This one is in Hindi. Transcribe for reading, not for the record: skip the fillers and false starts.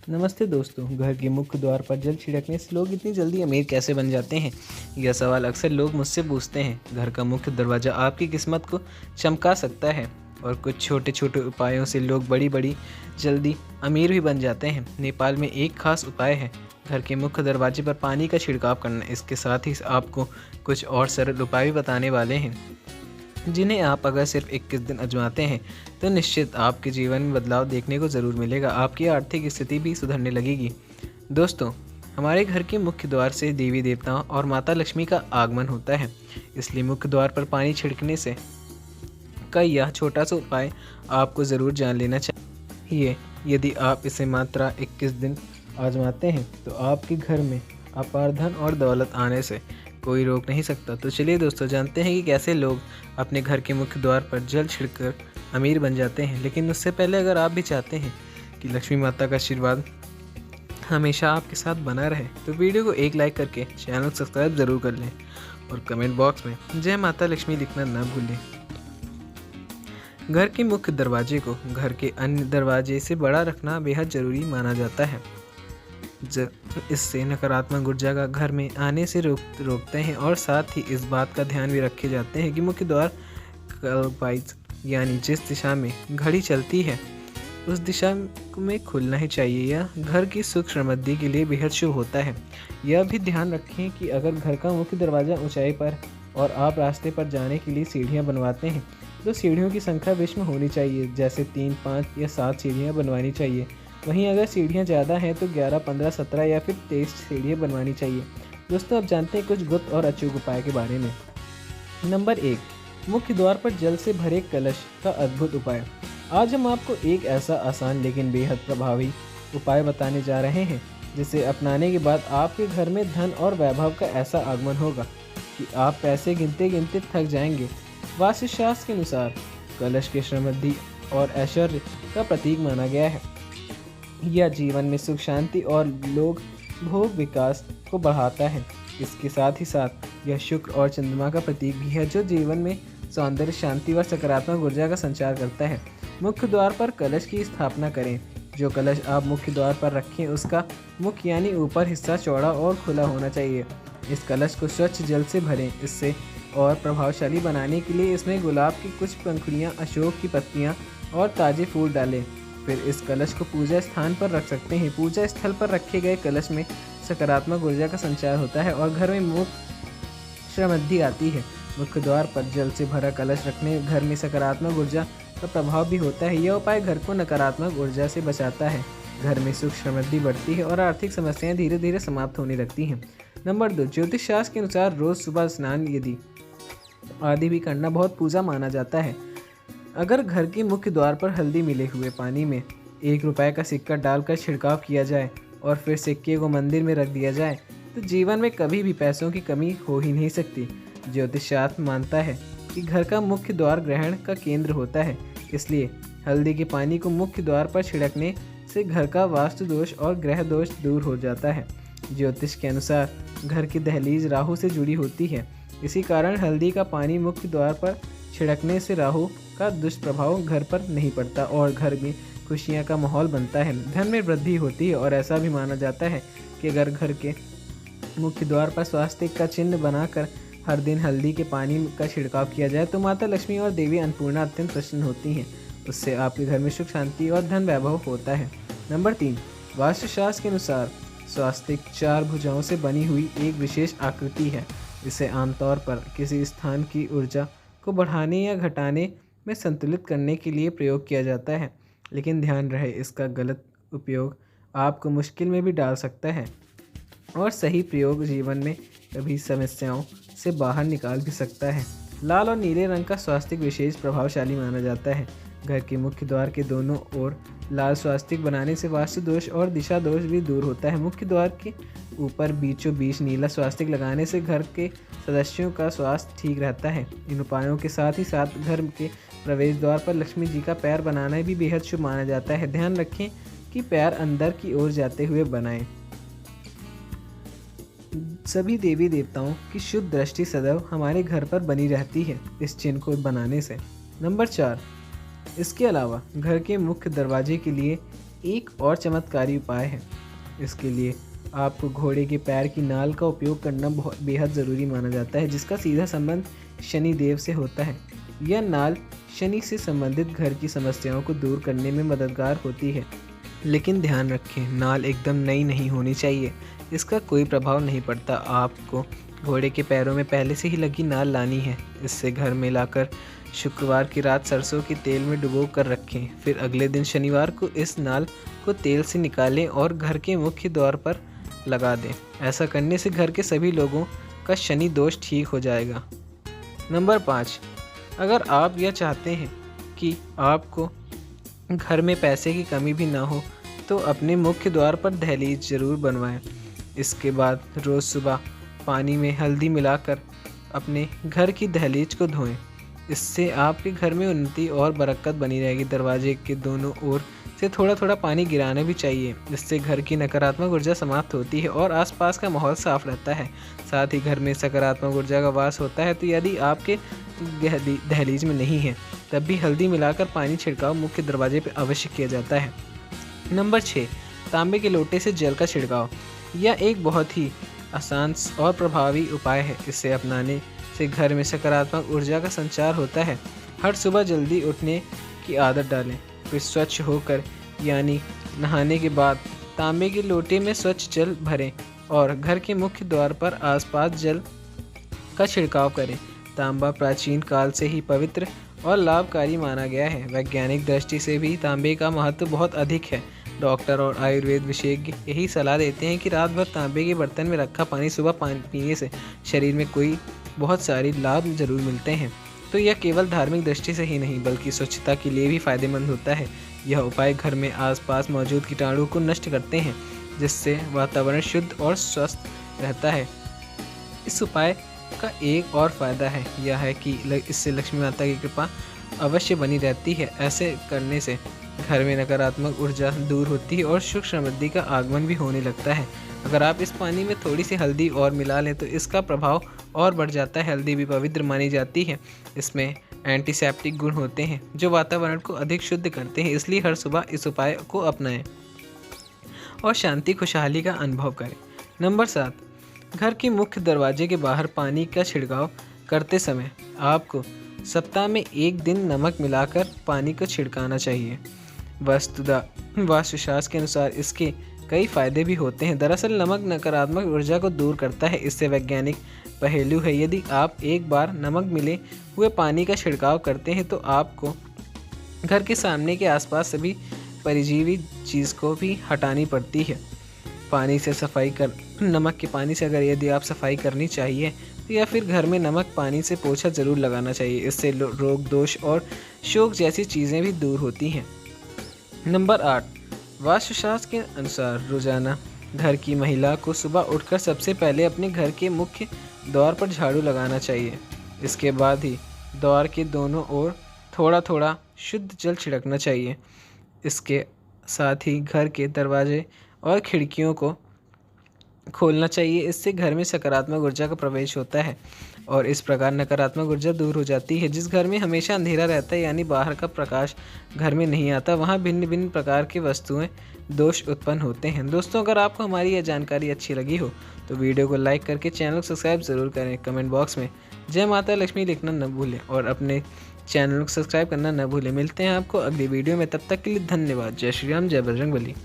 नमस्ते दोस्तों। घर के मुख्य द्वार पर जल छिड़कने से लोग इतनी जल्दी अमीर कैसे बन जाते हैं? यह सवाल अक्सर लोग मुझसे पूछते हैं। घर का मुख्य दरवाज़ा आपकी किस्मत को चमका सकता है और कुछ छोटे छोटे उपायों से लोग बड़ी बड़ी जल्दी अमीर भी बन जाते हैं। नेपाल में एक खास उपाय है घर के मुख्य दरवाजे पर पानी का छिड़काव करना। इसके साथ ही आपको कुछ और सरल उपाय भी बताने वाले हैं, जिन्हें आप अगर सिर्फ 21 दिन आजमाते हैं तो निश्चित आपके जीवन में बदलाव देखने को ज़रूर मिलेगा। आपकी आर्थिक स्थिति भी सुधरने लगेगी। दोस्तों, हमारे घर के मुख्य द्वार से देवी देवताओं और माता लक्ष्मी का आगमन होता है, इसलिए मुख्य द्वार पर पानी छिड़कने से का यह छोटा सा उपाय आपको ज़रूर जान लेना चाहिए। यदि आप इसे मात्र 21 दिन आजमाते हैं तो आपके घर में अपार धन और दौलत आने से कोई रोक नहीं सकता। तो चलिए दोस्तों, जानते हैं कि कैसे लोग अपने घर के मुख्य द्वार पर जल छिड़कर अमीर बन जाते हैं। लेकिन उससे पहले अगर आप भी चाहते हैं कि लक्ष्मी माता का आशीर्वाद हमेशा आपके साथ बना रहे तो वीडियो को एक लाइक करके चैनल सब्सक्राइब ज़रूर कर लें और कमेंट बॉक्स में जय माता लक्ष्मी लिखना न भूलें। घर के मुख्य दरवाजे को घर के अन्य दरवाजे से बड़ा रखना बेहद ज़रूरी माना जाता है। इससे नकारात्मक ऊर्जा का घर में आने से रोकते हैं और साथ ही इस बात का ध्यान भी रखे जाते हैं कि मुख्य द्वार क्लॉकवाइज यानी जिस दिशा में घड़ी चलती है उस दिशा में खुलना ही चाहिए। यह घर की सुख समृद्धि के लिए बेहद शुभ होता है। यह भी ध्यान रखें कि अगर घर का मुख्य दरवाज़ा ऊंचाई पर और आप रास्ते पर जाने के लिए सीढ़ियां बनवाते हैं तो सीढ़ियों की संख्या बीच में होनी चाहिए, जैसे 3, 5 या 7 सीढ़ियां बनवानी चाहिए। वहीं अगर सीढ़ियां ज़्यादा हैं तो 11, 15, 17 या फिर 23 सीढ़ियां बनवानी चाहिए। दोस्तों, अब जानते हैं कुछ गुप्त और अचूक उपाय के बारे में। नंबर 1, मुख्य द्वार पर जल से भरे कलश का अद्भुत उपाय। आज हम आपको एक ऐसा आसान लेकिन बेहद प्रभावी उपाय बताने जा रहे हैं जिसे अपनाने के बाद आपके घर में धन और वैभव का ऐसा आगमन होगा कि आप पैसे गिनते गिनते थक जाएंगे। वास्तुशास्त्र के अनुसार कलश के समृद्धि और ऐश्वर्य का प्रतीक माना गया है। यह जीवन में सुख शांति और लोग भोग विकास को बढ़ाता है। इसके साथ ही साथ यह शुक्र और चंद्रमा का प्रतीक भी है, जो जीवन में सौंदर्य, शांति और सकारात्मक ऊर्जा का संचार करता है। मुख्य द्वार पर कलश की स्थापना करें। जो कलश आप मुख्य द्वार पर रखें उसका मुख्य यानी ऊपर हिस्सा चौड़ा और खुला होना चाहिए। इस कलश को स्वच्छ जल से भरें। इससे और प्रभावशाली बनाने के लिए इसमें गुलाब की कुछ पंखुड़ियाँ, अशोक की पत्तियाँ और ताज़े फूल डालें। फिर इस कलश को पूजा स्थान पर रख सकते हैं। पूजा स्थल पर रखे गए कलश में सकारात्मक ऊर्जा का संचार होता है और घर में मुख्य समृद्धि आती है। मुख्य द्वार पर जल से भरा कलश रखने घर में सकारात्मक ऊर्जा का प्रभाव भी होता है। यह उपाय घर को नकारात्मक ऊर्जा से बचाता है, घर में सुख समृद्धि बढ़ती है और आर्थिक समस्याएं धीरे धीरे समाप्त होने लगती हैं। नंबर 2, ज्योतिष शास्त्र के अनुसार रोज़ सुबह स्नान आदि भी करना बहुत पूजा माना जाता है। अगर घर के मुख्य द्वार पर हल्दी मिले हुए पानी में 1 रुपए का सिक्का डालकर छिड़काव किया जाए और फिर सिक्के को मंदिर में रख दिया जाए तो जीवन में कभी भी पैसों की कमी हो ही नहीं सकती। ज्योतिष शास्त्र मानता है कि घर का मुख्य द्वार ग्रहण का केंद्र होता है, इसलिए हल्दी के पानी को मुख्य द्वार पर छिड़कने से घर का वास्तु दोष और ग्रह दोष दूर हो जाता है। ज्योतिष के अनुसार घर की दहलीज राहु से जुड़ी होती है, इसी कारण हल्दी का पानी मुख्य द्वार पर छिड़कने से राहु का दुष्प्रभाव घर पर नहीं पड़ता और घर में खुशियां का माहौल बनता है, धन में वृद्धि होती है। और ऐसा भी माना जाता है कि अगर घर के मुख्य द्वार पर स्वास्तिक का चिन्ह बनाकर हर दिन हल्दी के पानी का छिड़काव किया जाए तो माता लक्ष्मी और देवी अन्नपूर्णा अत्यंत प्रसन्न होती हैं। उससे आपके घर में सुख शांति और धन वैभव होता है। नंबर 3, वास्तुशास्त्र के अनुसार स्वास्तिक 4 भुजाओं से बनी हुई एक विशेष आकृति है। इसे आमतौर पर किसी स्थान की ऊर्जा को बढ़ाने या घटाने में संतुलित करने के लिए प्रयोग किया जाता है, लेकिन ध्यान रहे इसका गलत उपयोग आपको मुश्किल में भी डाल सकता है और सही प्रयोग जीवन में कभी समस्याओं से बाहर निकाल भी सकता है। लाल और नीले रंग का स्वास्तिक विशेष प्रभावशाली माना जाता है। घर के मुख्य द्वार के दोनों ओर लाल स्वास्तिक बनाने से वास्तु दोष और दिशा दोष भी दूर होता है। मुख्य द्वार के ऊपर बीचों बीच नीला स्वास्तिक लगाने से घर के सदस्यों का स्वास्थ्य ठीक रहता है। इन उपायों के साथ ही साथ घर के प्रवेश द्वार पर लक्ष्मी जी का पैर बनाना भी बेहद शुभ माना जाता है। ध्यान रखें कि पैर अंदर की ओर जाते हुए बनाएं। सभी देवी देवताओं की शुभ दृष्टि सदैव हमारे घर पर बनी रहती है इस चिन्ह को बनाने से। नंबर 4, इसके अलावा घर के मुख्य दरवाजे के लिए एक और चमत्कारी उपाय है। इसके लिए आपको घोड़े के पैर की नाल का उपयोग करना बहुत बेहद ज़रूरी माना जाता है, जिसका सीधा संबंध शनि देव से होता है। यह नाल शनि से संबंधित घर की समस्याओं को दूर करने में मददगार होती है। लेकिन ध्यान रखें, नाल एकदम नई नहीं होनी चाहिए, इसका कोई प्रभाव नहीं पड़ता। आपको घोड़े के पैरों में पहले से ही लगी नाल लानी है। इससे घर में लाकर शुक्रवार की रात सरसों के तेल में डुबो कर रखें। फिर अगले दिन शनिवार को इस नाल को तेल से निकालें और घर के मुख्य द्वार पर लगा दें। ऐसा करने से घर के सभी लोगों का शनि दोष ठीक हो जाएगा। नंबर 5, अगर आप यह चाहते हैं कि आपको घर में पैसे की कमी भी ना हो, तो अपने मुख्य द्वार पर दहलीज ज़रूर बनवाएं। इसके बाद रोज़ सुबह पानी में हल्दी मिलाकर अपने घर की दहलीज को धोएं। इससे आपके घर में उन्नति और बरकत बनी रहेगी। दरवाजे के दोनों ओर से थोड़ा थोड़ा पानी गिराना भी चाहिए। इससे घर की नकारात्मक ऊर्जा समाप्त होती है और आसपास का माहौल साफ रहता है। साथ ही घर में सकारात्मक ऊर्जा का वास होता है। तो यदि आपके दहलीज में नहीं है, तब भी हल्दी मिलाकर पानी छिड़काव मुख्य दरवाजे पर अवश्य किया जाता है। नंबर 6, तांबे के लोटे से जल का छिड़काव। यह एक बहुत ही आसान और प्रभावी उपाय है। इसे अपनाने से घर में सकारात्मक ऊर्जा का संचार होता है। हर सुबह जल्दी उठने की आदत डालें, फिर स्वच्छ होकर यानी नहाने के बाद तांबे के लोटे में स्वच्छ जल भरें और घर के मुख्य द्वार पर आसपास जल का छिड़काव करें। तांबा प्राचीन काल से ही पवित्र और लाभकारी माना गया है। वैज्ञानिक दृष्टि से भी तांबे का महत्व बहुत अधिक है। डॉक्टर और आयुर्वेद विशेषज्ञ यही सलाह देते हैं कि रात भर तांबे के बर्तन में रखा पानी सुबह पीने से शरीर में बहुत सारे लाभ जरूर मिलते हैं। तो यह केवल धार्मिक दृष्टि से ही नहीं, बल्कि स्वच्छता के लिए भी फायदेमंद होता है। यह उपाय घर में आसपास मौजूद कीटाणु को नष्ट करते हैं, जिससे वातावरण शुद्ध और स्वस्थ रहता है। इस उपाय का एक और फायदा है, यह है कि इससे लक्ष्मी माता की कृपा अवश्य बनी रहती है। ऐसे करने से घर में नकारात्मक ऊर्जा दूर होती है और सुख समृद्धि का आगमन भी होने लगता है। अगर आप इस पानी में थोड़ी सी हल्दी और मिला लें तो इसका प्रभाव और बढ़ जाता है। हल्दी भी पवित्र मानी जाती है। इसमें एंटीसेप्टिक गुण होते हैं जो वातावरण को अधिक शुद्ध करते हैं। इसलिए हर सुबह इस उपाय को अपनाएं और शांति खुशहाली का अनुभव करें। नंबर 7, घर के मुख्य दरवाजे के बाहर पानी का छिड़काव करते समय आपको सप्ताह में एक दिन नमक मिलाकर पानी को छिड़काना चाहिए। वास्तुशास्त्र के अनुसार इसके कई फायदे भी होते हैं। दरअसल नमक नकारात्मक ऊर्जा को दूर करता है। इससे वैज्ञानिक पहलू है। यदि आप एक बार नमक मिले हुए पानी का छिड़काव करते हैं तो आपको घर के सामने के आसपास सभी परजीवी चीज़ को भी हटानी पड़ती है। नमक के पानी से अगर यदि आप सफाई करनी चाहिए तो या फिर घर में नमक पानी से पोछा ज़रूर लगाना चाहिए। इससे रोग दोष और शोक जैसी चीज़ें भी दूर होती हैं। नंबर 8, वास्तुशास्त्र के अनुसार रोजाना घर की महिला को सुबह उठकर सबसे पहले अपने घर के मुख्य द्वार पर झाड़ू लगाना चाहिए। इसके बाद ही द्वार के दोनों ओर थोड़ा थोड़ा शुद्ध जल छिड़कना चाहिए। इसके साथ ही घर के दरवाजे और खिड़कियों को खोलना चाहिए। इससे घर में सकारात्मक ऊर्जा का प्रवेश होता है और इस प्रकार नकारात्मक ऊर्जा दूर हो जाती है। जिस घर में हमेशा अंधेरा रहता है यानी बाहर का प्रकाश घर में नहीं आता, वहाँ भिन्न भिन्न प्रकार की वस्तुएं दोष उत्पन्न होते हैं। दोस्तों, अगर आपको हमारी यह जानकारी अच्छी लगी हो तो वीडियो को लाइक करके चैनल को सब्सक्राइब ज़रूर करें। कमेंट बॉक्स में जय माता लक्ष्मी लिखना न भूलें और अपने चैनल को सब्सक्राइब करना न भूलें। मिलते हैं आपको अगली वीडियो में, तब तक के लिए धन्यवाद। जय श्री राम, जय बजरंग बली।